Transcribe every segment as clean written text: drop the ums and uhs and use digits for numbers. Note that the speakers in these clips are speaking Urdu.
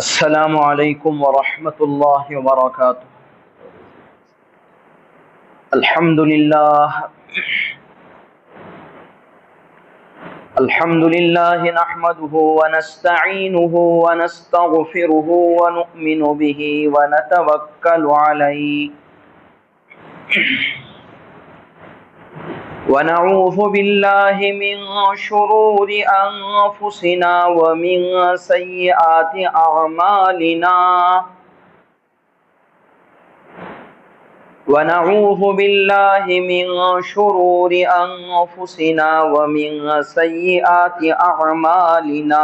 السلام علیکم ورحمۃ اللہ وبرکاتہ۔ الحمد للہ نحمده ونستعینه ونستغفره ونؤمن به ونتوکل علیہ ونعوذ باللہ من شرور انفسنا ومن سیئات اعمالنا ونعوذ باللہ من شرور انفسنا ومن سیئات اعمالنا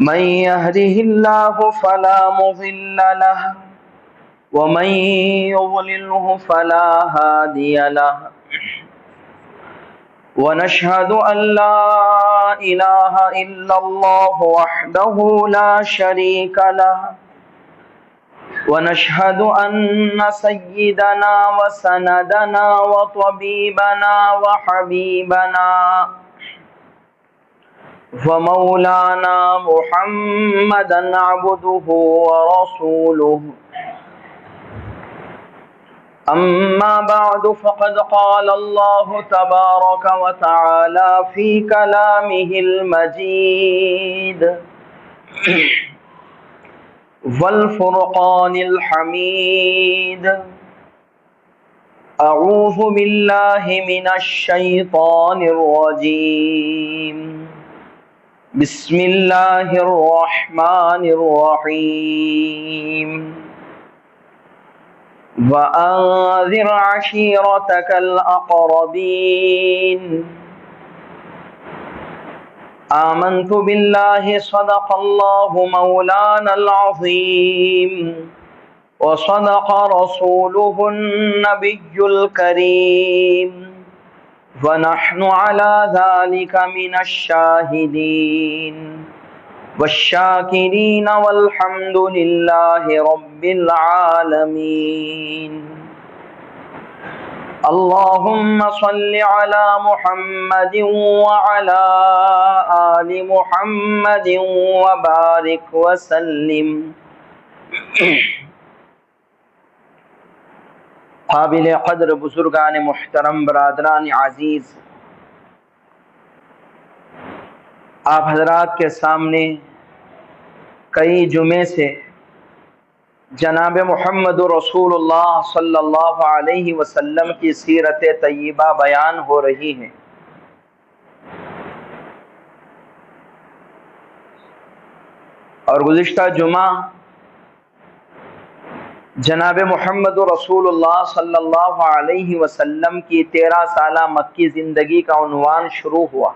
من يهده الله فلا مضل له ومن يضلله فلا هادي له ونشهد أن لا إله إلا الله وحده لا شريك له ونشهد أن سيدنا وسندنا وطبيبنا وحبيبنا ومولانا محمدا عبده ورسوله أما بعد فقد قال الله تبارك وتعالى في كلامه المجيد والفرقان الحميد أعوذ بالله من الشيطان الرجيم بسم الله الرحمن الرحيم وأنذر عشيرتك الأقربين آمنت بالله صدق الله مولانا العظيم وصدق رسوله النبي الكريم ونحن على ذلك من الشاهدين والشاكرين والحمد لله رب العالمين اللهم صل على محمد وعلى آل محمد وبارك وسلم۔ قابل قدر بزرگان محترم، برادران عزیز، آپ حضرات کے سامنے کئی جمعے سے جناب محمد رسول اللہ صلی اللہ علیہ وسلم کی سیرت طیبہ بیان ہو رہی ہے۔ اور گزشتہ جمعہ جناب محمد رسول اللہ صلی اللہ علیہ وسلم کی 13 سالہ مکی زندگی کا عنوان شروع ہوا۔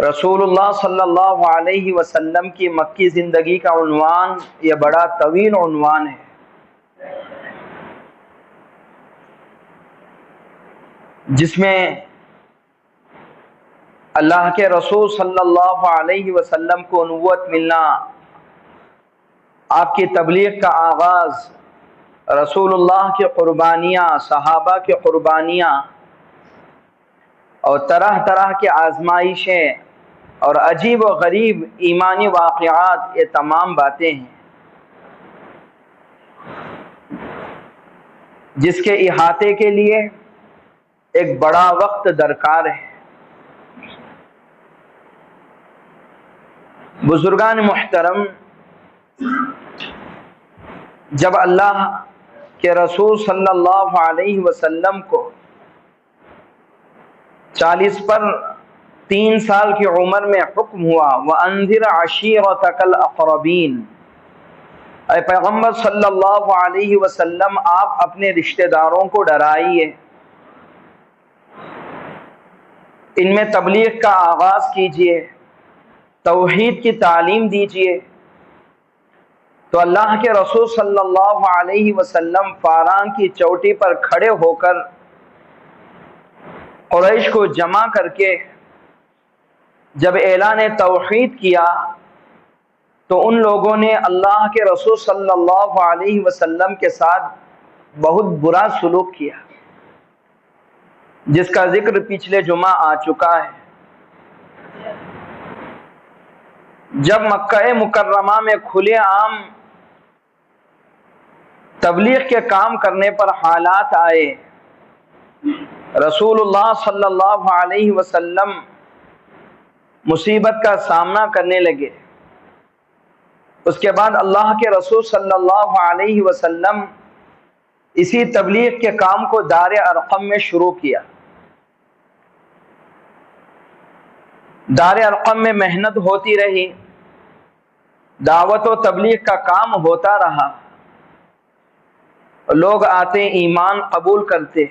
رسول اللہ صلی اللہ علیہ وسلم کی مکی زندگی کا عنوان یہ بڑا طویل عنوان ہے، جس میں اللہ کے رسول صلی اللہ علیہ وسلم کو نبوت ملنا، آپ کی تبلیغ کا آغاز، رسول اللہ کی قربانیاں، صحابہ کی قربانیاں، اور طرح طرح کی آزمائشیں اور عجیب و غریب ایمانی واقعات، یہ تمام باتیں ہیں جس کے احاطے کے لیے ایک بڑا وقت درکار ہے۔ بزرگان محترم، جب اللہ کے رسول صلی اللہ علیہ وسلم کو 40 پر 3 سال کی عمر میں حکم ہوا وَأَنذِرْ عَشِيرَتَكَ الْأَقْرَبِينَ، اے پیغمبر صلی اللہ علیہ وسلم آپ اپنے رشتہ داروں کو ڈرائیے، ان میں تبلیغ کا آغاز کیجئے، توحید کی تعلیم دیجئے۔ تو اللہ کے رسول صلی اللہ علیہ وسلم فاران کی چوٹی پر کھڑے ہو کر قریش کو جمع کر کے جب اعلان توحید کیا تو ان لوگوں نے اللہ کے رسول صلی اللہ علیہ وسلم کے ساتھ بہت برا سلوک کیا، جس کا ذکر پچھلے جمعہ آ چکا ہے۔ جب مکہ مکرمہ میں کھلے عام تبلیغ کے کام کرنے پر حالات آئے، رسول اللہ صلی اللہ علیہ وسلم مصیبت کا سامنا کرنے لگے۔ اس کے بعد اللہ کے رسول صلی اللہ علیہ وسلم اسی تبلیغ کے کام کو دار ارقم میں شروع کیا۔ دار ارقم میں محنت ہوتی رہی، دعوت و تبلیغ کا کام ہوتا رہا، لوگ آتے ایمان قبول کرتے،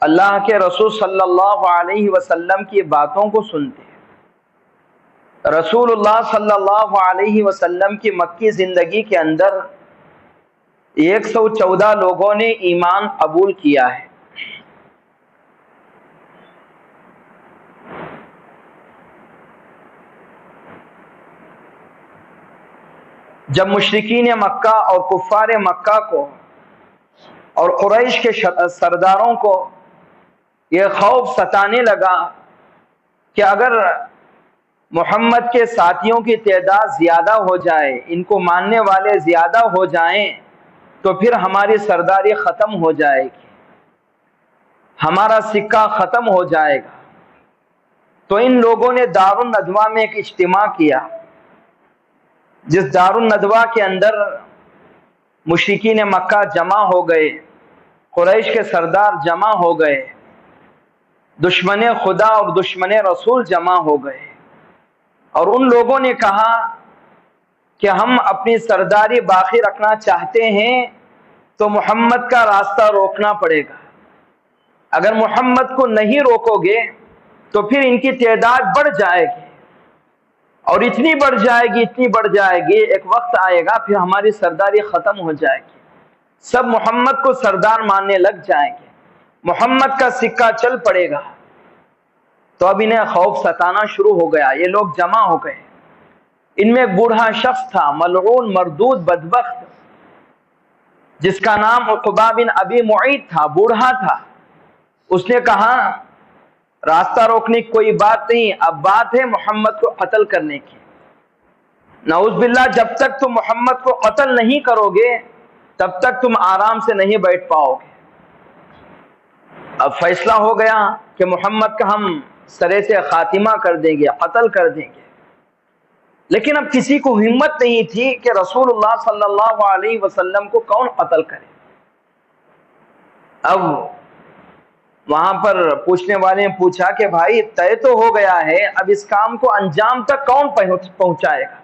اللہ کے رسول صلی اللہ علیہ وسلم کی باتوں کو سنتے۔ رسول اللہ صلی اللہ علیہ وسلم کی مکی زندگی کے اندر 114 لوگوں نے ایمان قبول کیا ہے۔ جب مشرکین مکہ اور کفار مکہ کو اور قریش کے سرداروں کو یہ خوف ستانے لگا کہ اگر محمد کے ساتھیوں کی تعداد زیادہ ہو جائے، ان کو ماننے والے زیادہ ہو جائیں، تو پھر ہماری سرداری ختم ہو جائے گی، ہمارا سکہ ختم ہو جائے گا۔ تو ان لوگوں نے دار الندوہ میں ایک اجتماع کیا، جس دار الندوہ کے اندر مشرکین مکہ جمع ہو گئے، قریش کے سردار جمع ہو گئے، دشمن خدا اور دشمن رسول جمع ہو گئے، اور ان لوگوں نے کہا کہ ہم اپنی سرداری باقی رکھنا چاہتے ہیں تو محمد کا راستہ روکنا پڑے گا۔ اگر محمد کو نہیں روکو گے تو پھر ان کی تعداد بڑھ جائے گی، اور اتنی بڑھ جائے گی، اتنی بڑھ جائے گی، ایک وقت آئے گا پھر ہماری سرداری ختم ہو جائے گی، سب محمد کو سردار ماننے لگ جائیں گے، محمد کا سکہ چل پڑے گا۔ تو اب انہیں خوف ستانا شروع ہو گیا، یہ لوگ جمع ہو گئے۔ ان میں ایک بوڑھا شخص تھا، ملعون مردود بدبخت، جس کا نام عقبہ بن ابی معیط تھا، بوڑھا تھا۔ اس نے کہا راستہ روکنے کی کوئی بات نہیں، اب بات ہے محمد کو قتل کرنے کی۔ نعوذ باللہ، جب تک تم محمد کو قتل نہیں کرو گے تب تک تم آرام سے نہیں بیٹھ پاؤ گے۔ اب فیصلہ ہو گیا کہ محمد کا ہم سرے سے خاتمہ کر دیں گے، قتل کر دیں گے۔ لیکن اب کسی کو ہمت نہیں تھی کہ رسول اللہ صلی اللہ علیہ وسلم کو کون قتل کرے۔ اب وہاں پر پوچھنے والے نے پوچھا کہ بھائی طے تو ہو گیا ہے، اب اس کام کو انجام تک کون پہنچائے گا؟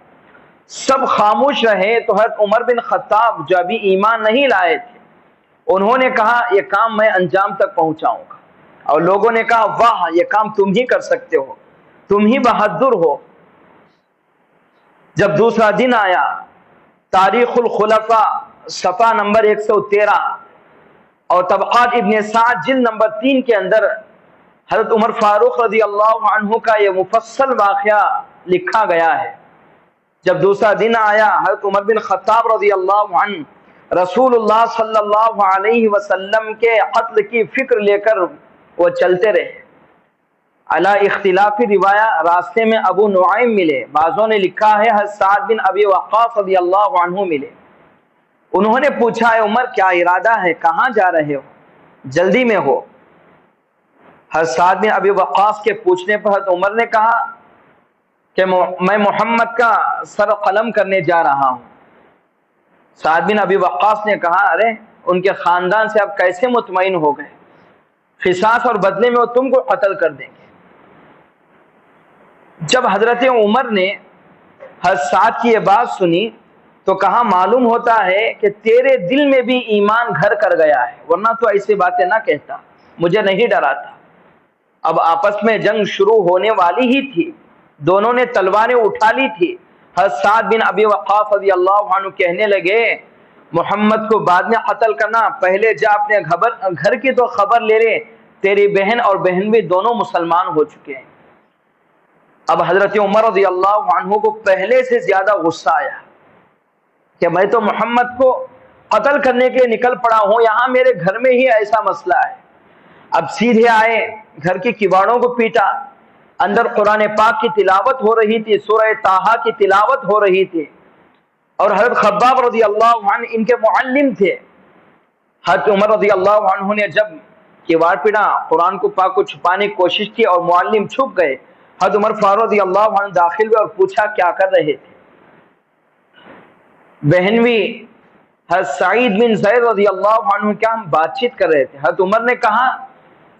سب خاموش رہے تو حضرت عمر بن خطاب جو ابھی ایمان نہیں لائے تھے، انہوں نے کہا یہ کام میں انجام تک پہنچاؤں گا، اور لوگوں نے کہا واہ یہ کام تم ہی کر سکتے ہو، تم ہی بہادر ہو۔ جب دوسرا دن آیا، تاریخ الخلفاء صفحہ نمبر 113 اور طبقات ابن سعد جلد نمبر 3 کے اندر حضرت عمر فاروق رضی اللہ عنہ کا یہ مفصل واقعہ لکھا گیا ہے۔ جب دوسرا دن آیا، حضرت عمر بن خطاب رضی اللہ عنہ رسول اللہ صلی اللہ علیہ وسلم کے قتل کی فکر لے کر وہ چلتے رہے۔ علی اختلافی روایہ راستے میں ابو نعیم ملے، بعضوں نے لکھا ہے حضرت سعد بن ابی وقاص رضی اللہ عنہ ملے۔ انہوں نے پوچھا اے عمر کیا ارادہ ہے، کہاں جا رہے ہو، جلدی میں ہو؟ حضرت سعد بن ابی وقاص کے پوچھنے پر حضرت عمر نے کہا کہ میں محمد کا سر قلم کرنے جا رہا ہوں۔ سعد بن ابی وقاص نے کہا ارے ان کے خاندان سے اب کیسے مطمئن ہو گئے، قصاص اور بدلے میں وہ تم کو قتل کر دیں گے۔ جب حضرت عمر نے حضرت سعد کی یہ بات سنی تو کہا معلوم ہوتا ہے کہ تیرے دل میں بھی ایمان گھر کر گیا ہے، ورنہ تو ایسی باتیں نہ کہتا، مجھے نہیں ڈراتا۔ اب آپس میں جنگ شروع ہونے والی ہی تھی، دونوں نے تلواریں اٹھا لی تھی۔ حضرت سعد بن ابی وقاص رضی اللہ عنہ کہنے لگے محمد کو بعد میں قتل کرنا، پہلے جا اپنے گھر کی تو خبر لے لے، تیری بہن اور بہن بھی دونوں مسلمان ہو چکے ہیں۔ اب حضرت عمر رضی اللہ عنہ کو پہلے سے زیادہ غصہ آیا کہ میں تو محمد کو قتل کرنے کے لیے نکل پڑا ہوں، یہاں میرے گھر میں ہی ایسا مسئلہ ہے۔ اب سیدھے آئے، گھر کی کباڑوں کو پیٹا، اندر قرآن پاک کی تلاوت ہو رہی تھی، سورہ طٰہٰ کی تلاوت ہو رہی تھی، اور حضرت خباب رضی اللہ عنہ ان کے معلم تھے۔ حضرت عمر رضی اللہ عنہ نے جب کیوار پڑا، قرآن کو پاک کو چھپانے کی کوشش کی اور معلم چھپ گئے، حضرت عمر فاروق رضی اللہ عنہ داخل ہوئے اور پوچھا کیا کر رہے تھے؟ بہنوی حضرت سعید بن زید رضی اللہ عنہ کیا ہم بات چیت کر رہے تھے۔ حضرت عمر نے کہا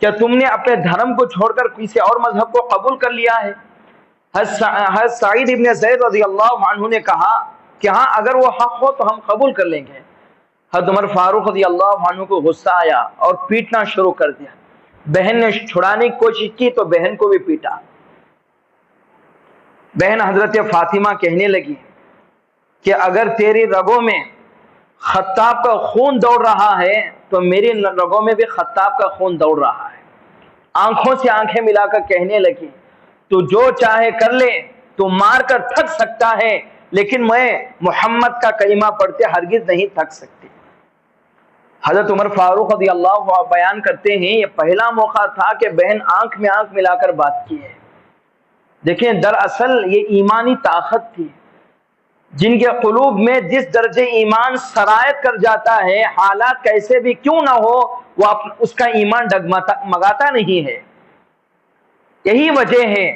کیا تم نے اپنے دھرم کو چھوڑ کر کسی اور مذہب کو قبول کر لیا ہے؟ حضرت سعید بن زید رضی اللہ عنہ نے کہا کہ ہاں اگر وہ حق ہو تو ہم قبول کر لیں گے۔ حضرت عمر فاروق رضی اللہ عنہ کو غصہ آیا اور پیٹنا شروع کر دیا۔ بہن نے چھڑانے کی کوشش کی تو بہن کو بھی پیٹا۔ بہن حضرت فاطمہ کہنے لگی کہ اگر تیری رگوں میں خطاب کا خون دوڑ رہا ہے تو میری رگوں میں بھی خطاب کا خون دوڑ رہا ہے۔ آنکھوں سے آنکھیں ملا کر کہنے لگی تو جو چاہے کر لے، تو مار کر تھک سکتا ہے لیکن میں محمد کا کلمہ پڑھتے ہرگز نہیں تھک سکتی۔ حضرت عمر فاروق رضی اللہ عنہ بیان کرتے ہیں یہ پہلا موقع تھا کہ بہن آنکھ میں آنکھ ملا کر بات کی ہے۔ دیکھیں دراصل یہ ایمانی طاقت تھی، جن کے قلوب میں جس درجے ایمان سرایت کر جاتا ہے، حالات کیسے بھی کیوں نہ ہو وہ اس کا ایمان ڈگمگاتا نہیں ہے۔ یہی وجہ ہے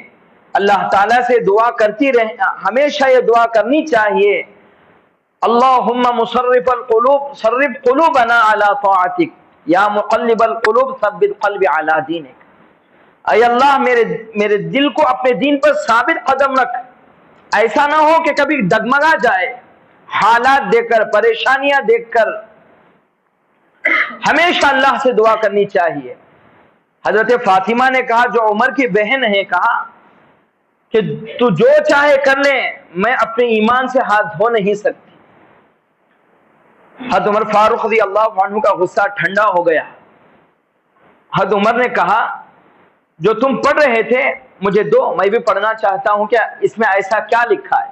اللہ تعالیٰ سے دعا کرتی رہے، ہمیشہ یہ دعا کرنی چاہیے، اللہم مصرف القلوب صرف قلوبنا علی طاعتک یا مقلب القلوب ثبت قلبی علی دینک۔ اے اللہ میرے دل کو اپنے دین پر ثابت قدم رکھ، ایسا نہ ہو کہ کبھی ڈگمگا جائے۔ حالات دیکھ کر، پریشانیاں دیکھ کر ہمیشہ اللہ سے دعا کرنی چاہیے۔ حضرت فاطمہ نے کہا جو عمر کی بہن ہے، کہا کہ تو جو چاہے کر لے، میں اپنے ایمان سے ہاتھ دھو نہیں سکتی۔ حضرت عمر فاروق رضی اللہ عنہ کا غصہ ٹھنڈا ہو گیا۔ حضرت عمر نے کہا جو تم پڑھ رہے تھے مجھے دو، میں بھی پڑھنا چاہتا ہوں، کیا اس میں ایسا کیا لکھا ہے؟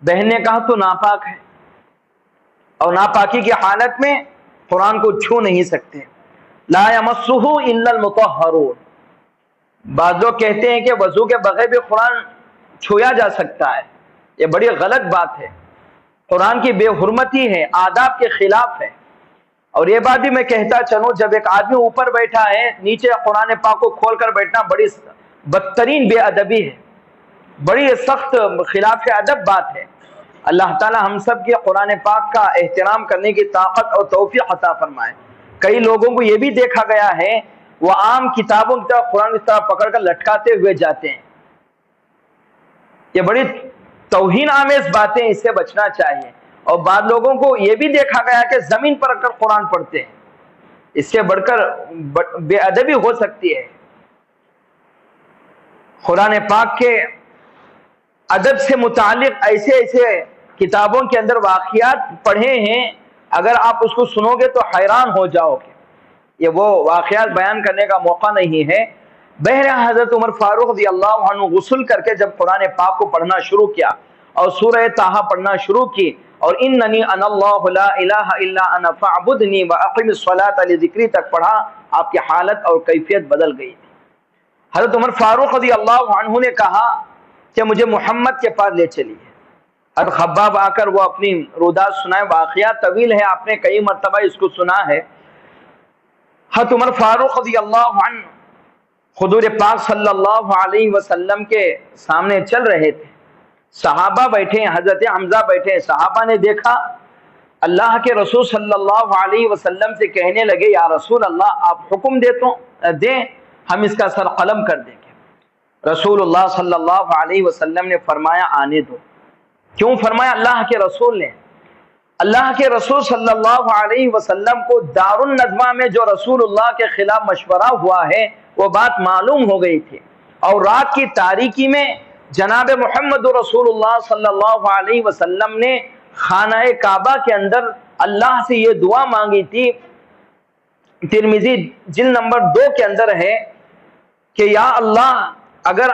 بہن نے کہا تو ناپاک ہے، اور ناپاکی کی حالت میں قرآن کو چھو نہیں سکتے۔ لا یمسہ الا المطہرون۔ بعض لوگ کہتے ہیں کہ وضو کے بغیر بھی قرآن چھویا جا سکتا ہے، یہ بڑی غلط بات ہے، قرآن کی بے حرمتی ہے، آداب کے خلاف ہے۔ اور یہ بات بھی میں کہتا چلوں، جب ایک آدمی اوپر بیٹھا ہے نیچے قرآن پاک کو کھول کر بیٹھنا بڑی بدترین بے ادبی ہے، بڑی سخت خلاف ادب بات ہے۔ اللہ تعالی ہم سب کے قرآن پاک کا احترام کرنے کی طاقت اور توفیق عطا فرمائے۔ کئی لوگوں کو یہ بھی دیکھا گیا ہے وہ عام کتابوں کی طرح قرآن کی طرح پکڑ کر لٹکاتے ہوئے جاتے ہیں، یہ بڑی توہین آمیز باتیں، اس سے بچنا چاہیے۔ اور بعض لوگوں کو یہ بھی دیکھا گیا کہ زمین پر رکھ کر قرآن پڑھتے ہیں، اس سے بڑھ کر بے ادبی ہو سکتی ہے۔ قرآن پاک کے ادب سے متعلق ایسے کتابوں کے اندر واقعات پڑھے ہیں، اگر آپ اس کو سنو گے تو حیران ہو جاؤ گے۔ یہ وہ واقعات بیان کرنے کا موقع نہیں ہے۔ بہرحال حضرت عمر فاروق رضی اللہ عنہ غسل کر کے جب قرآن پاک کو پڑھنا شروع کیا اور سورہ طٰہٰ پڑھنا شروع کی، اور اننی انا اللہ لا الہ الا انا فاعبدنی واقم الصلاۃ لذکری تک پڑھا، آپ کی حالت اور کیفیت بدل گئی تھی۔ حضرت عمر فاروق رضی اللہ عنہ نے کہا کہ مجھے محمد کے پاس لے چلیے۔ حضرت خباب آ کر وہ اپنی رودات سنائے، واقعہ طویل ہے، آپ نے کئی مرتبہ اس کو سنا ہے۔ حضرت عمر فاروق رضی اللہ عنہ حضور پاک صلی اللہ علیہ وسلم کے سامنے چل رہے تھے، صحابہ بیٹھے ہیں، حضرت حمزہ بیٹھے ہیں۔ صحابہ نے دیکھا، اللہ کے رسول صلی اللہ علیہ وسلم سے کہنے لگے یا رسول اللہ آپ حکم دیں ہم اس کا سر قلم کر دیں گے۔ رسول اللہ صلی اللہ علیہ وسلم نے فرمایا آنے دو۔ کیوں فرمایا؟ اللہ کے رسول صلی اللہ علیہ وسلم کو دار الندوہ میں جو رسول اللہ کے خلاف مشورہ ہوا ہے وہ بات معلوم ہو گئی تھی، اور رات کی تاریکی میں جناب محمد رسول اللہ صلی اللہ علیہ وسلم نے خانہ کعبہ کے اندر اللہ سے یہ دعا مانگی تھی، ترمذی جلد نمبر 2 کے اندر ہے کہ یا اللہ اگر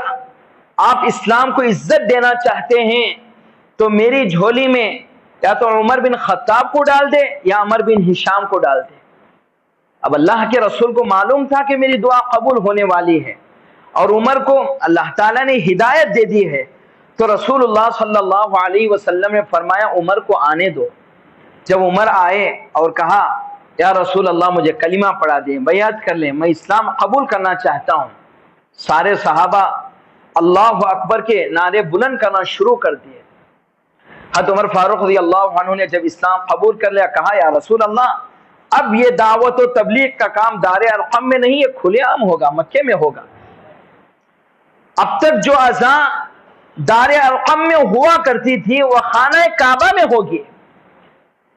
آپ اسلام کو عزت دینا چاہتے ہیں تو میری جھولی میں یا تو عمر بن خطاب کو ڈال دے یا عمر بن ہشام کو ڈال دے۔ اب اللہ کے رسول کو معلوم تھا کہ میری دعا قبول ہونے والی ہے، اور عمر کو اللہ تعالیٰ نے ہدایت دے دی ہے، تو رسول اللہ صلی اللہ علیہ وسلم نے فرمایا عمر کو آنے دو۔ جب عمر آئے اور کہا یا رسول اللہ مجھے کلمہ پڑھا دیں، بیعت کر لیں، میں اسلام قبول کرنا چاہتا ہوں، سارے صحابہ اللہ اکبر کے نعرے بلند کرنا شروع کر دیے۔ حضرت عمر فاروق رضی اللہ عنہ نے جب اسلام قبول کر لیا، کہا یا رسول اللہ اب یہ دعوت و تبلیغ کا کام دار ارقم میں نہیں، یہ کھلے عام ہوگا، مکے میں ہوگا۔ اب تک جو اذان دار ارقم میں ہوا کرتی تھی وہ خانہ کعبہ میں ہوگی۔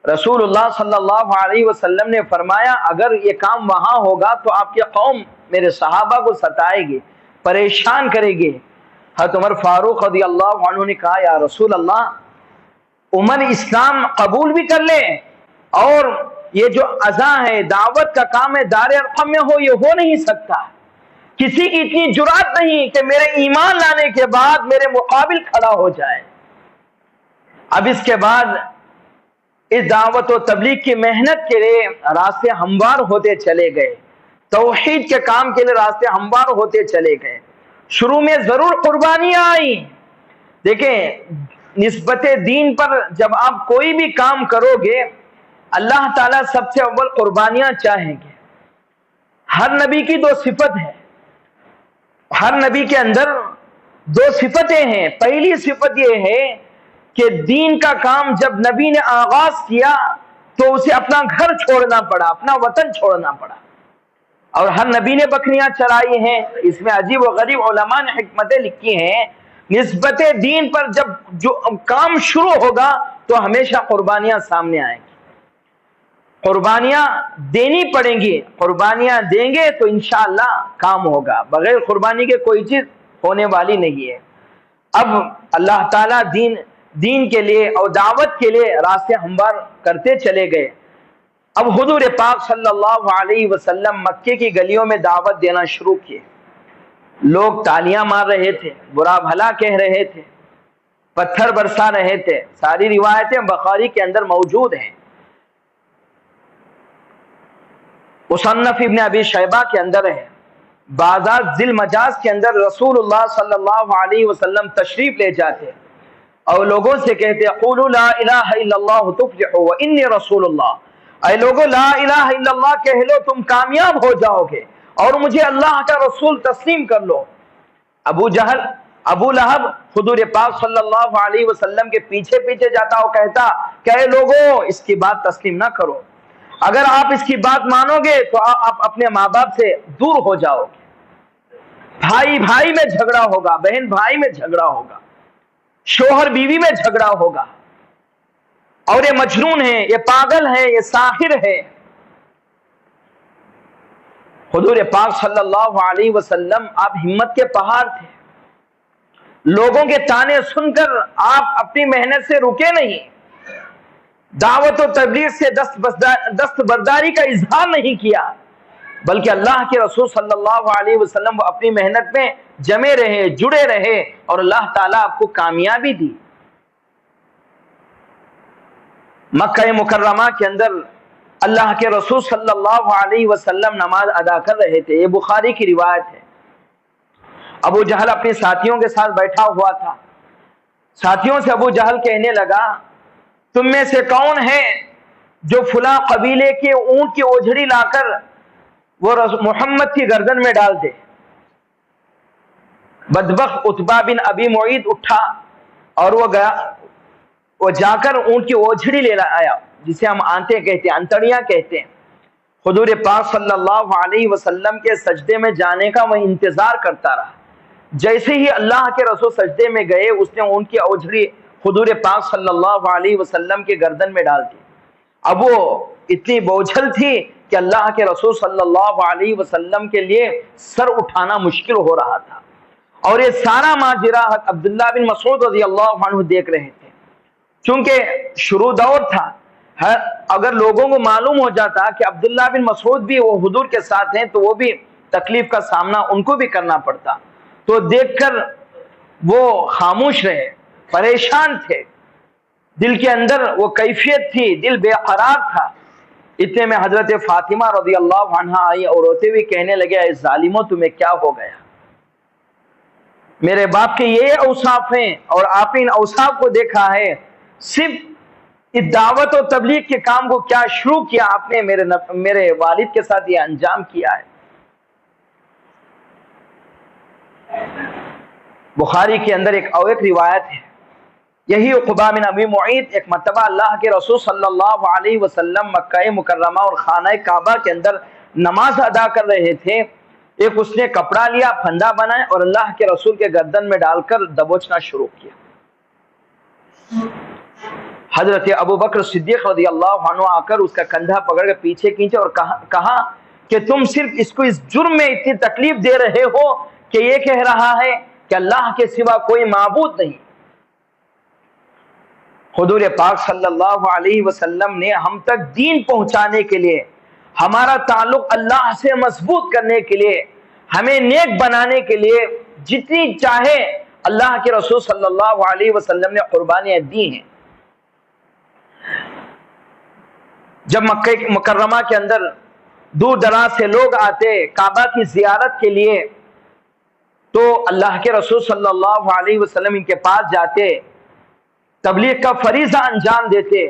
رسول اللہ صلی اللہ علیہ وسلم نے فرمایا اگر یہ کام وہاں ہوگا تو آپ کی قوم میرے صحابہ کو ستائے گی، پریشان کرے گی۔ حضرت عمر فاروق رضی اللہ عنہ نے کہا یا رسول اللہ عمر اسلام قبول بھی کر لے اور یہ جو اذان ہے دعوت کا کام ہے دار ارقم میں ہو، یہ ہو نہیں سکتا۔ کسی کی اتنی جرات نہیں کہ میرے ایمان لانے کے بعد میرے مقابل کھڑا ہو جائے۔ اب اس کے بعد اس دعوت و تبلیغ کی محنت کے لیے راستے ہموار ہوتے چلے گئے، توحید کے کام کے لیے راستے ہموار ہوتے چلے گئے۔ شروع میں ضرور قربانیاں آئیں۔ دیکھیں نسبت دین پر جب آپ کوئی بھی کام کرو گے اللہ تعالیٰ سب سے اول قربانیاں چاہیں گے۔ ہر نبی کی دو صفت ہے، ہر نبی کے اندر دو صفتیں ہیں۔ پہلی صفت یہ ہے کہ دین کا کام جب نبی نے آغاز کیا تو اسے اپنا گھر چھوڑنا پڑا، اپنا وطن چھوڑنا پڑا، اور ہر نبی نے بکریاں چرائی ہیں۔ اس میں عجیب و غریب علماء نے حکمتیں لکھی ہیں۔ نسبت دین پر جب جو کام شروع ہوگا تو ہمیشہ قربانیاں سامنے آئیں گی، قربانیاں دینی پڑیں گی، قربانیاں دیں گے تو انشاءاللہ کام ہوگا، بغیر قربانی کے کوئی چیز ہونے والی نہیں ہے۔ اب اللہ تعالیٰ دین کے لیے اور دعوت کے لیے راستے ہموار کرتے چلے گئے۔ اب حضور پاک صلی اللہ علیہ وسلم مکے کی گلیوں میں دعوت دینا شروع کیے۔ لوگ تالیاں مار رہے تھے، برا بھلا کہہ رہے تھے، پتھر برسا رہے تھے۔ ساری روایتیں بخاری کے اندر موجود ہیں، مصنف ابن ابی شیبہ کے اندر ہے۔ بازار ذی المجاز کے اندر رسول اللہ صلی اللہ علیہ وسلم تشریف لے جاتے اور لوگوں سے کہتے قولوا لا الہ الا اللہ تفلحوا وانی رسول اللہ، اے لوگوں لا الہ الا اللہ کہہ لو تم کامیاب ہو جاؤ گے اور مجھے اللہ کا رسول تسلیم کر لو۔ ابو جہل ابو لہب حضور پاک صلی اللہ علیہ وسلم کے پیچھے پیچھے جاتا اور کہتا کہ اے لوگوں اس کی بات تسلیم نہ کرو، اگر آپ اس کی بات مانو گے تو آپ اپنے ماں باپ سے دور ہو جاؤ گے، بھائی بھائی میں جھگڑا ہوگا، بہن بھائی میں جھگڑا ہوگا، شوہر بیوی میں جھگڑا ہوگا، اور یہ مجنون ہے، یہ پاگل ہے، یہ ساحر ہے۔ حضور پاک صلی اللہ علیہ وسلم آپ ہمت کے پہاڑ تھے، لوگوں کے تانے سن کر آپ اپنی محنت سے رکے نہیں، دعوت و تبلیغ سے دستبرداری کا اظہار نہیں کیا، بلکہ اللہ کے رسول صلی اللہ علیہ وسلم وہ اپنی محنت میں جمے رہے، جڑے رہے، اور اللہ تعالیٰ آپ کو کامیابی دی۔ مکہ مکرمہ کے اندر اللہ کے رسول صلی اللہ علیہ وسلم نماز ادا کر رہے تھے، یہ بخاری کی روایت ہے۔ ابو جہل اپنے ساتھیوں کے ساتھ بیٹھا ہوا تھا، ساتھیوں سے ابو جہل کہنے لگا تم میں سے کون ہے جو فلاں قبیلے کے اونٹ کی اوجھڑی لا کر وہ محمد کی گردن میں ڈال دے؟ بدبخت عتبہ بن ابی معیط اٹھا اور وہ جا کر اونٹ کی اوجھڑی لے آیا، جسے ہم آنتے کہتے ہیں، انتڑیاں کہتے ہیں۔ حضور پاک صلی اللہ علیہ وسلم کے سجدے میں جانے کا وہ انتظار کرتا رہا۔ جیسے ہی اللہ کے رسول سجدے میں گئے اس نے اونٹ کی اوجھڑی حضور پاک صلی اللہ علیہ وسلم کے گردن میں ڈال دی۔ اب وہ اتنی بوجھل تھی کہ اللہ کے رسول صلی اللہ علیہ وسلم کے لیے سر اٹھانا مشکل ہو رہا تھا، اور یہ سارا ماجرا عبداللہ بن مسعود رضی اللہ عنہ دیکھ رہے تھے۔ چونکہ شروع دور تھا، اگر لوگوں کو معلوم ہو جاتا کہ عبداللہ بن مسعود بھی وہ حضور کے ساتھ ہیں تو وہ بھی تکلیف کا سامنا ان کو بھی کرنا پڑتا، تو دیکھ کر وہ خاموش رہے، پریشان تھے، دل کے اندر وہ کیفیت تھی، دل بے قرار تھا۔ اتنے میں حضرت فاطمہ رضی اللہ عنہا آئی اور روتے ہوئے کہنے لگے اے ظالموں تمہیں کیا ہو گیا؟ میرے باپ کے یہ اوصاف ہیں اور آپ نے ان اوصاف کو دیکھا ہے، صرف اس دعوت و تبلیغ کے کام کو کیا شروع کیا آپ نے میرے والد کے ساتھ یہ انجام کیا ہے۔ بخاری کے اندر ایک روایت ہے، یہی عقبہ بن ابی معیط ایک مرتبہ اللہ کے رسول صلی اللہ علیہ وسلم مکہ مکرمہ اور خانہ کعبہ کے اندر نماز ادا کر رہے تھے۔ ایک اس نے کپڑا لیا، پھندا بنائے اور اللہ کے رسول کے گردن میں ڈال کر دبوچنا شروع کیا۔ حضرت ابو بکر صدیق رضی اللہ عنہ آ کر اس کا کندھا پکڑ کے پیچھے کھینچے اور کہا کہ تم صرف اس کو اس جرم میں اتنی تکلیف دے رہے ہو کہ یہ کہہ رہا ہے کہ اللہ کے سوا کوئی معبود نہیں۔ حضور پاک صلی اللہ علیہ وسلم نے ہم تک دین پہنچانے کے لیے، ہمارا تعلق اللہ سے مضبوط کرنے کے لیے، ہمیں نیک بنانے کے لیے جتنی چاہے اللہ کے رسول صلی اللہ علیہ وسلم نے قربانیاں دی ہیں۔ جب مکہ مکرمہ کے اندر دور دراز سے لوگ آتے کعبہ کی زیارت کے لیے تو اللہ کے رسول صلی اللہ علیہ وسلم ان کے پاس جاتے، تبلیغ کا فریضہ انجام دیتے،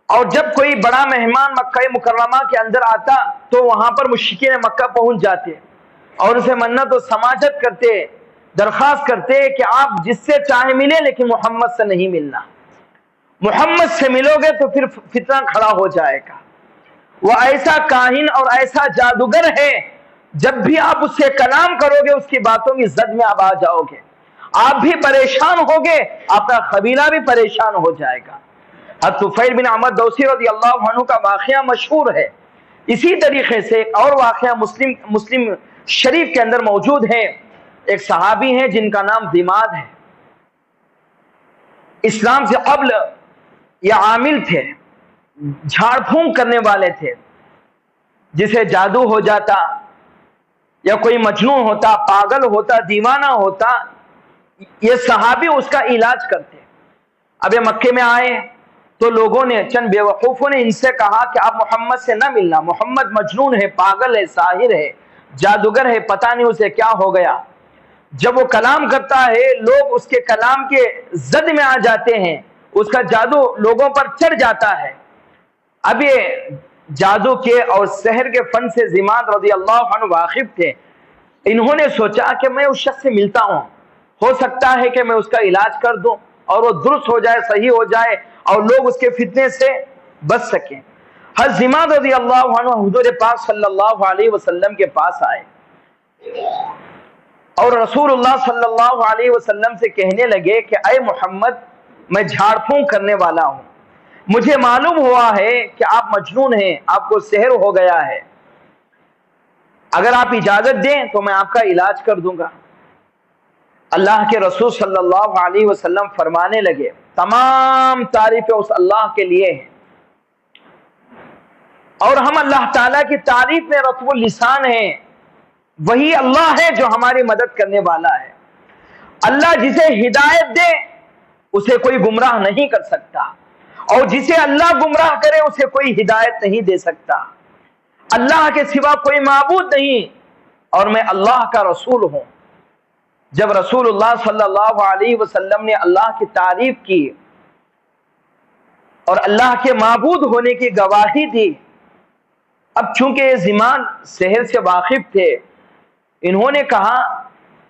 اور جب کوئی بڑا مہمان مکہ مکرمہ کے اندر آتا تو وہاں پر مشرکین مکہ پہنچ جاتے اور اسے منت و سماجت کرتے، درخواست کرتے کہ آپ جس سے چاہے ملے لیکن محمد سے نہیں ملنا، محمد سے ملو گے تو پھر فتنہ کھڑا ہو جائے گا، وہ ایسا کاہن اور ایسا جادوگر ہے، جب بھی آپ اس سے کلام کرو گے اس کی باتوں کی زد میں آپ آ جاؤ گے، آپ بھی پریشان ہوگے، آپ کا قبیلہ بھی پریشان ہو جائے گا۔ حضرت طفیل بن عمرو دوسی رضی اللہ عنہ کا واقعہ مشہور ہے۔ اسی طریقے سے اور واقعہ مسلم شریف کے اندر موجود ہے۔ ایک صحابی ہیں جن کا نام ضماد ہے، اسلام سے قبل یہ عامل تھے، جھاڑ پھونک کرنے والے تھے، جسے جادو ہو جاتا یا کوئی مجنون ہوتا، پاگل ہوتا، دیوانہ ہوتا، یہ صحابی اس کا علاج کرتے۔ اب یہ مکے میں آئے تو لوگوں نے، چند بیوقوفوں نے ان سے کہا کہ آپ محمد سے نہ ملنا، محمد مجنون ہے، پاگل ہے، ساحر ہے، جادوگر ہے، پتہ نہیں اسے کیا ہو گیا۔ جب وہ کلام کرتا ہے لوگ اس کے کلام کے زد میں آ جاتے ہیں، اس کا جادو لوگوں پر چڑھ جاتا ہے۔ اب یہ جادو کے اور سحر کے فن سے ضماد رضی اللہ عنہ واقف تھے۔ انہوں نے سوچا کہ میں اس شخص سے ملتا ہوں، ہو سکتا ہے کہ میں اس کا علاج کر دوں اور وہ درست ہو جائے، صحیح ہو جائے اور لوگ اس کے فتنے سے بچ سکیں۔ حضرت ضماد رضی اللہ عنہ حضور پاک صلی اللہ علیہ وسلم کے پاس آئے اور رسول اللہ صلی اللہ علیہ وسلم سے کہنے لگے کہ اے محمد، میں جھاڑ پھونک کرنے والا ہوں، مجھے معلوم ہوا ہے کہ آپ مجنون ہیں، آپ کو سحر ہو گیا ہے، اگر آپ اجازت دیں تو میں آپ کا علاج کر دوں گا۔ اللہ کے رسول صلی اللہ علیہ وسلم فرمانے لگے، تمام تعریفیں اس اللہ کے لیے ہیں اور ہم اللہ تعالیٰ کی تعریف میں رطب اللسان ہیں، وہی اللہ ہے جو ہماری مدد کرنے والا ہے۔ اللہ جسے ہدایت دے اسے کوئی گمراہ نہیں کر سکتا، اور جسے اللہ گمراہ کرے اسے کوئی ہدایت نہیں دے سکتا۔ اللہ کے سوا کوئی معبود نہیں اور میں اللہ کا رسول ہوں۔ جب رسول اللہ صلی اللہ علیہ وسلم نے اللہ کی تعریف کی اور اللہ کے معبود ہونے کی گواہی دی، اب چونکہ یہ ضماد سحر سے واقف تھے، انہوں نے کہا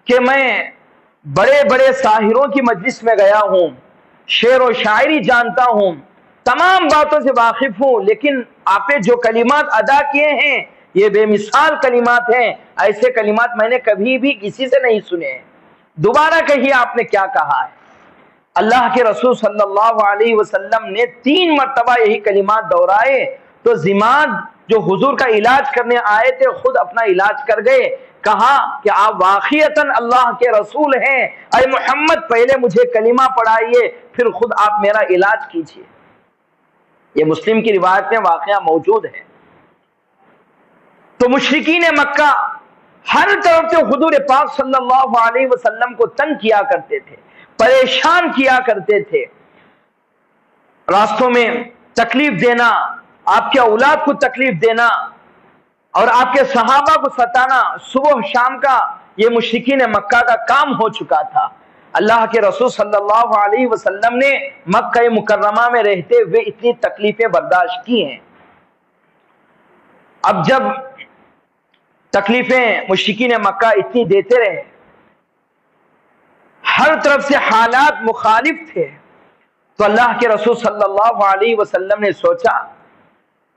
کہ میں بڑے بڑے ساحروں کی مجلس میں گیا ہوں، شعر و شاعری جانتا ہوں، تمام باتوں سے واقف ہوں، لیکن آپ نے جو کلمات ادا کیے ہیں یہ بے مثال کلمات ہیں، ایسے کلمات میں نے کبھی بھی کسی سے نہیں سنے۔ دوبارہ کہیے آپ نے کیا کہا ہے؟ اللہ کے رسول صلی اللہ علیہ وسلم نے 3 مرتبہ یہی کلمات دہرائے تو ضماد جو حضور کا علاج کرنے آئے تھے خود اپنا علاج کر گئے۔ کہا کہ آپ واقعتاً اللہ کے رسول ہیں، اے محمد پہلے مجھے کلمہ پڑھائیے پھر خود آپ میرا علاج کیجیے۔ یہ مسلم کی روایت میں واقعہ موجود ہے۔ تو مشرکین مکہ ہر طرف سے حضور پاک صلی اللہ علیہ وسلم کو تنگ کیا کرتے تھے، پریشان کیا کرتے تھے، راستوں میں تکلیف دینا، آپ کے اولاد کو تکلیف دینا اور آپ کے صحابہ کو ستانا، صبح شام کا یہ مشرکین مکہ کا کام ہو چکا تھا۔ اللہ کے رسول صلی اللہ علیہ وسلم نے مکہ مکرمہ میں رہتے ہوئے اتنی تکلیفیں برداشت کی ہیں۔ اب جب تکلیفیں مشرکین مکہ اتنی دیتے رہے، ہر طرف سے حالات مخالف تھے، تو اللہ کے رسول صلی اللہ علیہ وسلم نے سوچا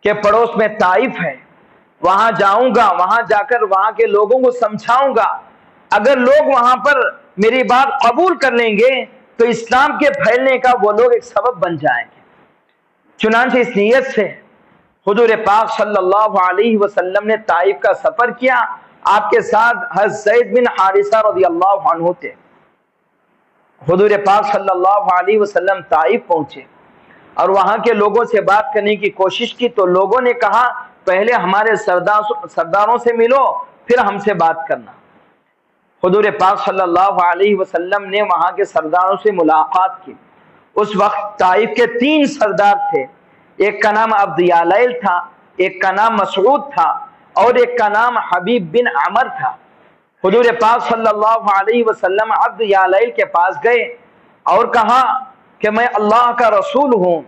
کہ پڑوس میں طائف ہے، وہاں جاؤں گا، وہاں جا کر وہاں کے لوگوں کو سمجھاؤں گا، اگر لوگ وہاں پر میری بات قبول کر لیں گے تو اسلام کے پھیلنے کا وہ لوگ ایک سبب بن جائیں گے۔ چنانچہ اس نیت سے حضور پاک صلی اللہ علیہ وسلم نے طائف کا سفر کیا۔ آپ کے ساتھ حضرت زید بن حارثہ رضی اللہ عنہ تھے۔ حضور پاک صلی اللہ علیہ وسلم طائف پہنچے اور وہاں کے لوگوں سے بات کرنے کی کوشش کی، تو لوگوں نے کہا پہلے ہمارے سرداروں سے ملو پھر ہم سے بات کرنا۔ حضور پاک صلی اللہ علیہ وسلم نے وہاں کے سرداروں سے ملاقات کی۔ اس وقت طائف کے 3 سردار تھے، ایک کا نام عبد یالیل تھا، ایک کا نام مسعود تھا اور ایک کا نام حبیب بن عمر تھا۔ حضور پاک صلی اللہ علیہ وسلم عبد یالیل کے پاس گئے اور کہا کہ میں اللہ کا رسول ہوں،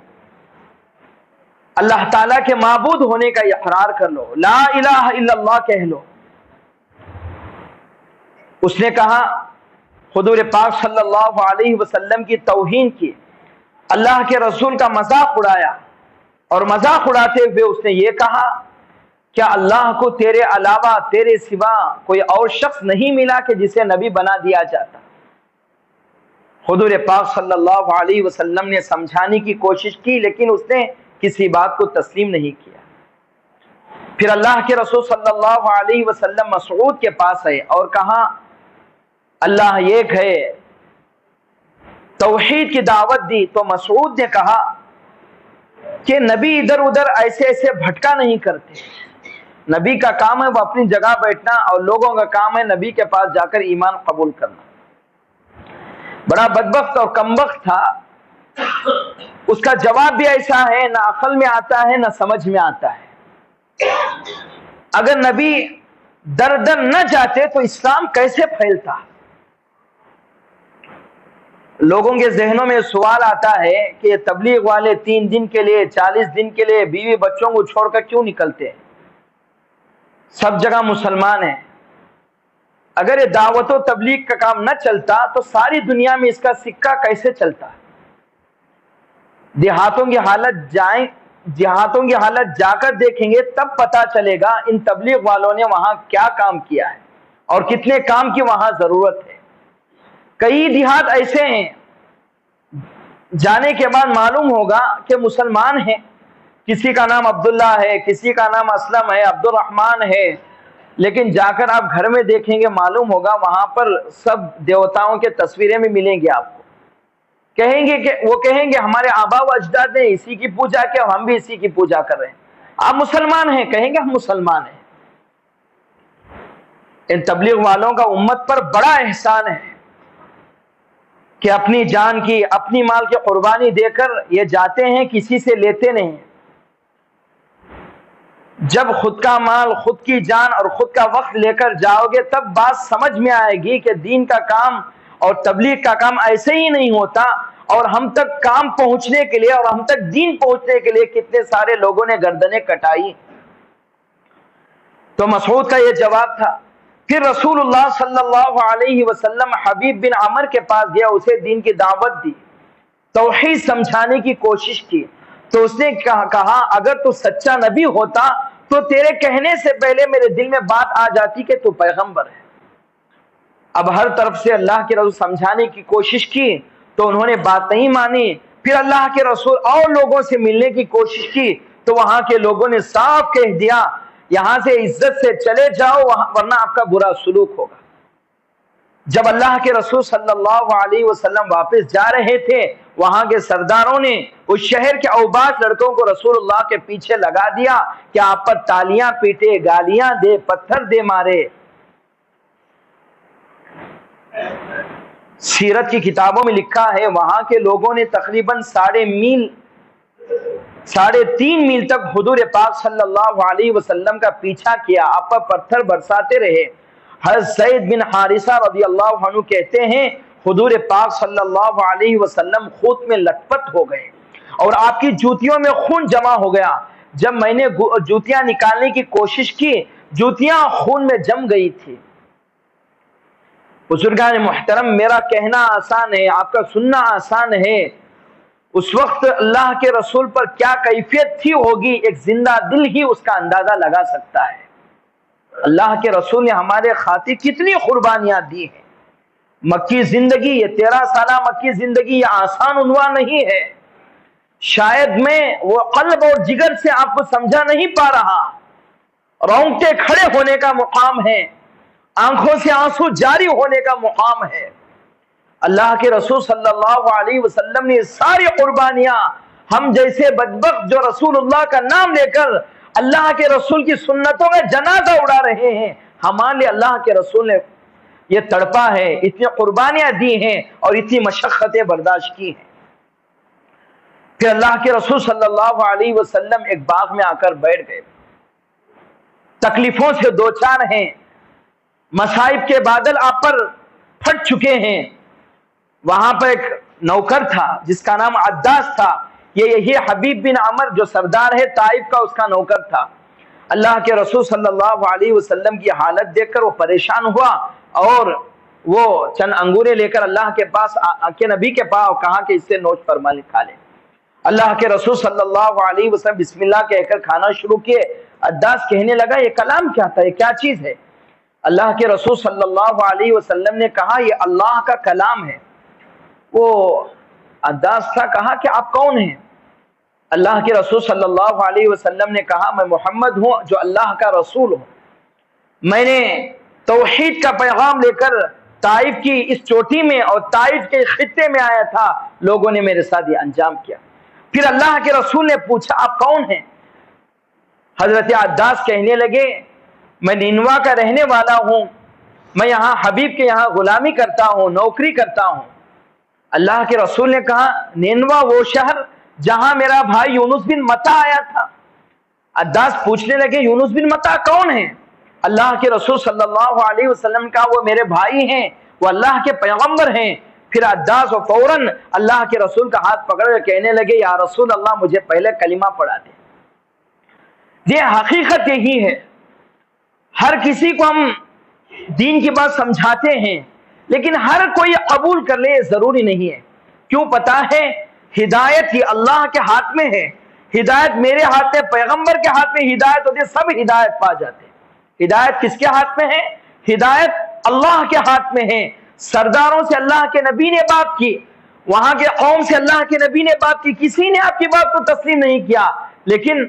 اللہ تعالیٰ کے معبود ہونے کا اقرار کر لو، لا الہ الا اللہ کہہ لو۔ اس نے کہا، حضور پاک صلی اللہ علیہ وسلم کی توہین کی، اللہ کے رسول کا مذاق اڑایا، اور مذاق اڑاتے ہوئے اس نے یہ کہا کیا اللہ کو تیرے علاوہ تیرے سوا کوئی اور شخص نہیں ملا کہ جسے نبی بنا دیا جاتا؟ حضور پاک صلی اللہ علیہ وسلم نے سمجھانے کی کوشش کی لیکن اس نے کسی بات کو تسلیم نہیں کیا۔ پھر اللہ کے رسول صلی اللہ علیہ وسلم مسعود کے پاس آئے اور کہا اللہ ایک ہے، توحید کی دعوت دی۔ تو مسعود نے کہا کہ نبی ادھر ادھر ایسے ایسے بھٹکا نہیں کرتے، نبی کا کام ہے وہ اپنی جگہ بیٹھنا اور لوگوں کا کام ہے نبی کے پاس جا کر ایمان قبول کرنا۔ بڑا بدبخت اور کمبخت تھا، اس کا جواب بھی ایسا ہے نہ عقل میں آتا ہے نہ سمجھ میں آتا ہے۔ اگر نبی در در نہ جاتے تو اسلام کیسے پھیلتا؟ لوگوں کے ذہنوں میں سوال آتا ہے کہ یہ تبلیغ والے 3 دن کے لیے 40 دن کے لیے بیوی بچوں کو چھوڑ کر کیوں نکلتے ہیں؟ سب جگہ مسلمان ہیں، اگر یہ دعوت و تبلیغ کا کام نہ چلتا تو ساری دنیا میں اس کا سکہ کیسے چلتا؟ دیہاتوں کی حالت جا کر دیکھیں گے تب پتا چلے گا ان تبلیغ والوں نے وہاں کیا کام کیا ہے اور کتنے کام کی وہاں ضرورت ہے۔ کئی دیہات ایسے ہیں جانے کے بعد معلوم ہوگا کہ مسلمان ہیں، کسی کا نام عبداللہ ہے، کسی کا نام اسلم ہے، عبد الرحمن ہے، لیکن جا کر آپ گھر میں دیکھیں گے معلوم ہوگا وہاں پر سب دیوتاؤں کے تصویریں بھی ملیں گی آپ کو۔ وہ کہیں گے ہمارے آبا و اجداد نے اسی کی پوجا کی اور ہم بھی اسی کی پوجا کر رہے ہیں۔ آپ مسلمان ہیں، کہیں گے ہم مسلمان ہیں۔ ان تبلیغ والوں کا امت پر بڑا احسان ہے کہ اپنی جان کی اپنی مال کی قربانی دے کر یہ جاتے ہیں، کسی سے لیتے نہیں۔ جب خود کا مال، خود کی جان اور خود کا وقت لے کر جاؤ گے تب بات سمجھ میں آئے گی کہ دین کا کام اور تبلیغ کا کام ایسے ہی نہیں ہوتا، اور ہم تک کام پہنچنے کے لیے اور ہم تک دین پہنچنے کے لیے کتنے سارے لوگوں نے گردنیں کٹائی۔ تو مسعود کا یہ جواب تھا۔ پھر رسول اللہ صلی اللہ علیہ وسلم حبیب بن عمر کے پاس گیا، اسے دین کی دعوت دی، توحید سمجھانے کی کوشش کی۔ تو اس نے کہا اگر تو سچا نبی ہوتا تو تیرے کہنے سے پہلے میرے دل میں بات آ جاتی کہ تو پیغمبر ہے۔ اب ہر طرف سے اللہ کے رسول سمجھانے کی کوشش کی تو انہوں نے بات نہیں مانی۔ پھر اللہ کے رسول اور لوگوں سے ملنے کی کوشش کی تو وہاں کے لوگوں نے صاف کہہ دیا یہاں سے عزت سے چلے جاؤ ورنہ آپ کا برا سلوک ہوگا۔ جب اللہ کے رسول صلی اللہ علیہ وسلم واپس جا رہے تھے وہاں کے سرداروں نے اس شہر کے اوباش لڑکوں کو رسول اللہ کے پیچھے لگا دیا کہ آپ پر تالیاں پیٹے، گالیاں دے، پتھر دے مارے۔ سیرت کی کتابوں میں لکھا ہے وہاں کے لوگوں نے تقریباً 3.5 میل تک حضور پاک صلی اللہ علیہ وسلم کا پیچھا کیا، آپ پر پتھر برساتے رہے، حضرت زید بن حارثہ رضی اللہ عنہ کہتے ہیں حضور پاک صلی اللہ علیہ وسلم خود میں لٹ پٹ ہو گئے اور آپ کی جوتیوں میں خون جمع ہو گیا. جب میں نے جوتیاں نکالنے کی کوشش کی جوتیاں خون میں جم گئی تھی. بزرگان محترم، میرا کہنا آسان ہے، آپ کا سننا آسان ہے. اس وقت اللہ کے رسول پر کیا کیفیت تھی ہوگی ایک زندہ دل ہی اس کا اندازہ لگا سکتا ہے. اللہ کے رسول نے ہمارے خاطر کتنی قربانیاں دی ہیں. مکی زندگی، یہ 13 سالہ مکی زندگی یہ آسان عنوان نہیں ہے. شاید میں وہ قلب اور جگر سے آپ کو سمجھا نہیں پا رہا. رونگٹے کھڑے ہونے کا مقام ہے، آنکھوں سے آنسو جاری ہونے کا مقام ہے. اللہ کے رسول صلی اللہ علیہ وسلم نے ساری قربانیاں ہم جیسے بدبخت جو رسول اللہ کا نام لے کر اللہ کے رسول کی سنتوں میں جنازہ اڑا رہے ہیں، ہمارے لیے اللہ کے رسول نے یہ تڑپا ہے، اتنی قربانیاں دی ہیں اور اتنی مشقتیں برداشت کی ہیں. پھر اللہ کے رسول صلی اللہ علیہ وسلم ایک باغ میں آ کر بیٹھ گئے. تکلیفوں سے دوچار ہیں، مصائب کے بادل آپ پر پھٹ چکے ہیں. وہاں پر ایک نوکر تھا جس کا نام عداس تھا. یہی حبیب بن عمر جو سردار ہے طائف کا، اس کا نوکر تھا. اللہ کے رسول صلی اللہ علیہ وسلم کی حالت دیکھ کر وہ پریشان ہوا اور وہ چند انگورے لے کر اللہ کے پاس کے نبی کے پاس کہا کہ اس سے نوش فرما کھا لے. اللہ کے رسول صلی اللہ علیہ وسلم بسم اللہ کہہ کر کھانا شروع کیے. عداس کہنے لگا یہ کلام کیا تھا، یہ کیا چیز ہے؟ اللہ کے رسول صلی اللہ علیہ وسلم نے کہا یہ اللہ کا کلام ہے. وہ عداس تھا، کہا کہ آپ کون ہیں؟ اللہ کے رسول صلی اللہ علیہ وسلم نے کہا میں محمد ہوں جو اللہ کا رسول ہوں. میں نے توحید کا پیغام لے کر طائف کی اس چوٹی میں اور طائف کے خطے میں آیا تھا، لوگوں نے میرے ساتھ یہ انجام کیا. پھر اللہ کے رسول نے پوچھا آپ کون ہیں؟ حضرت عداس کہنے لگے میں نینوا کا رہنے والا ہوں، میں یہاں حبیب کے یہاں غلامی کرتا ہوں، نوکری کرتا ہوں. اللہ کے رسول نے کہا نینوا وہ شہر جہاں میرا بھائی یونس بن متا آیا تھا. عداس پوچھنے لگے یونس بن متا کون ہیں؟ اللہ کے رسول صلی اللہ علیہ وسلم کا وہ میرے بھائی ہیں، وہ اللہ کے پیغمبر ہیں. پھر عداس و فوراً اللہ کے رسول کا ہاتھ پکڑ کر کہنے لگے یا رسول اللہ مجھے پہلے کلمہ پڑھا دے. یہ حقیقت یہی ہے. ہر کسی کو ہم دین کی بات سمجھاتے ہیں لیکن ہر کوئی قبول کر لے ضروری نہیں ہے. کیوں؟ پتا ہے ہدایت یہ اللہ کے ہاتھ میں ہے. ہدایت میرے ہاتھ میں، پیغمبر کے ہاتھ میں ہدایت ہوتی ہے، سب ہدایت پا جاتے ہیں. ہدایت کس کے ہاتھ میں ہے؟ ہدایت اللہ کے ہاتھ میں ہے. سرداروں سے اللہ کے نبی نے بات کی، وہاں کے قوم سے اللہ کے نبی نے بات کی، کسی نے آپ کی بات کو تسلیم نہیں کیا. لیکن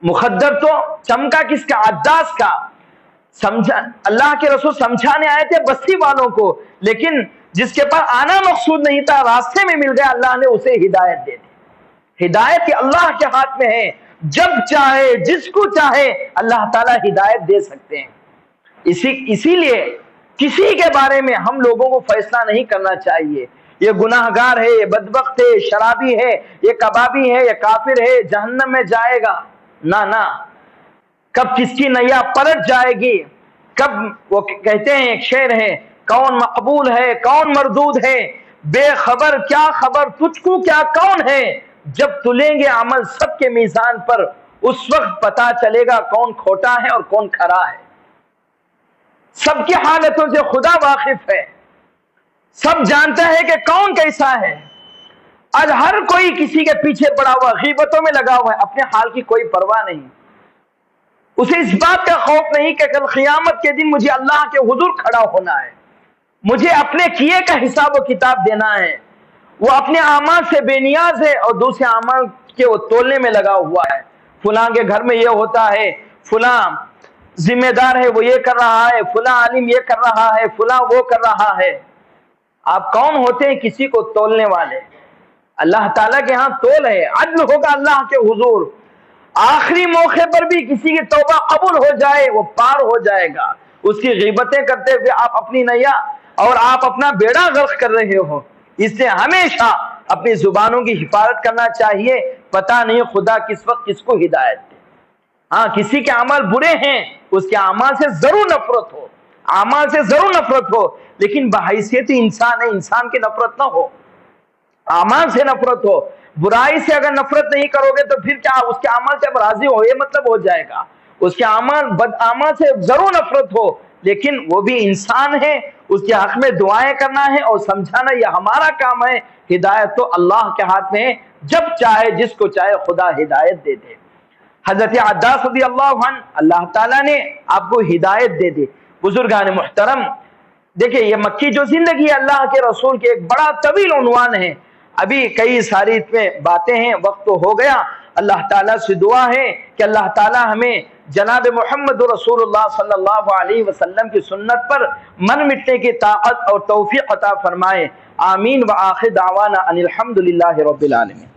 مخدر تو چمکا کس کا؟ عداس کا. سمجھا اللہ کے رسول سمجھانے آئے تھے بستی والوں کو، لیکن جس کے پاس آنا مقصود نہیں تھا راستے میں مل گیا، اللہ نے اسے ہدایت دے دی. ہدایت اللہ کے ہاتھ میں ہے. جب چاہے جس کو چاہے اللہ تعالیٰ ہدایت دے سکتے ہیں. اسی لیے کسی کے بارے میں ہم لوگوں کو فیصلہ نہیں کرنا چاہیے یہ گناہ گار ہے، یہ بدبخت ہے، یہ شرابی ہے، یہ کبابی ہے، یہ کافر ہے، جہنم میں جائے گا. نہ کب کس کی نیا پلٹ جائے گی. کب وہ کہتے ہیں ایک شعر ہے کون مقبول ہے کون مردود ہے، بے خبر کیا خبر تجھ کو کیا کون ہے. جب تلیں گے عمل سب کے میزان پر اس وقت پتا چلے گا کون کھوٹا ہے اور کون کھرا ہے. سب کی حالتوں سے خدا واقف ہے، سب جانتا ہے کہ کون کیسا ہے. آج ہر کوئی کسی کے پیچھے پڑا ہوا، غیبتوں میں لگا ہوا ہے، اپنے حال کی کوئی پرواہ نہیں. اسے اس بات کا خوف نہیں کہ کل قیامت کے دن مجھے اللہ کے حضور کھڑا ہونا ہے، مجھے اپنے کیے کا حساب و کتاب دینا ہے. وہ اپنے اعمال سے بے نیاز ہے اور دوسرے اعمال کے وہ تولنے میں لگا ہوا ہے. فلاں کے گھر میں یہ ہوتا ہے، فلاں ذمہ دار ہے وہ یہ کر رہا ہے، فلاں عالم یہ کر رہا ہے، فلاں وہ کر رہا ہے. آپ کون ہوتے ہیں کسی کو تولنے والے؟ اللہ تعالیٰ کے ہاں تول ہے، عدل ہوگا اللہ کے حضور. آخری موقع پر بھی کسی کی توبہ قبول ہو جائے وہ پار ہو جائے گا. اس کی غیبتیں کرتے ہوئے آپ اپنی نیا اور آپ اپنا بیڑا غرق کر رہے ہو. اس لیے ہمیشہ اپنی زبانوں کی حفاظت کرنا چاہیے. پتہ نہیں خدا کس وقت کس کو ہدایت دے. ہاں کسی کے عمل برے ہیں اس کے اعمال سے ضرور نفرت ہو، اعمال سے ضرور نفرت ہو، لیکن بحیثیت انسان ہے، انسان کی نفرت نہ ہو، اعمال سے نفرت ہو۔ برائی سے اگر نفرت نہیں کرو گے تو پھر کیا اس کے اعمال سے راضی ہو، یہ مطلب ہو جائے گا۔ اس کے اعمال بد اعمال سے ضرور نفرت ہو، لیکن وہ بھی انسان ہے، اس کے حق میں دعائیں کرنا ہے اور سمجھانا یہ ہمارا کام ہے۔ ہدایت تو اللہ کے ہاتھ میں ہے، جب چاہے جس کو چاہے خدا ہدایت دے دے۔ حضرت عباس رضی اللہ عنہ، اللہ تعالیٰ نے آپ کو ہدایت دے دے۔ بزرگان محترم دیکھیں، یہ مکی جو زندگی اللہ کے رسول کے ایک بڑا طویل عنوان ہے، ابھی کئی ساری اس میں باتیں ہیں، وقت تو ہو گیا۔ اللہ تعالیٰ سے دعا ہے کہ اللہ تعالیٰ ہمیں جناب محمد رسول اللہ صلی اللہ علیہ وسلم کی سنت پر من مٹنے کی طاقت اور توفیق عطا فرمائے۔ آمین۔ وآخر دعوانا ان الحمدللہ رب العالمین۔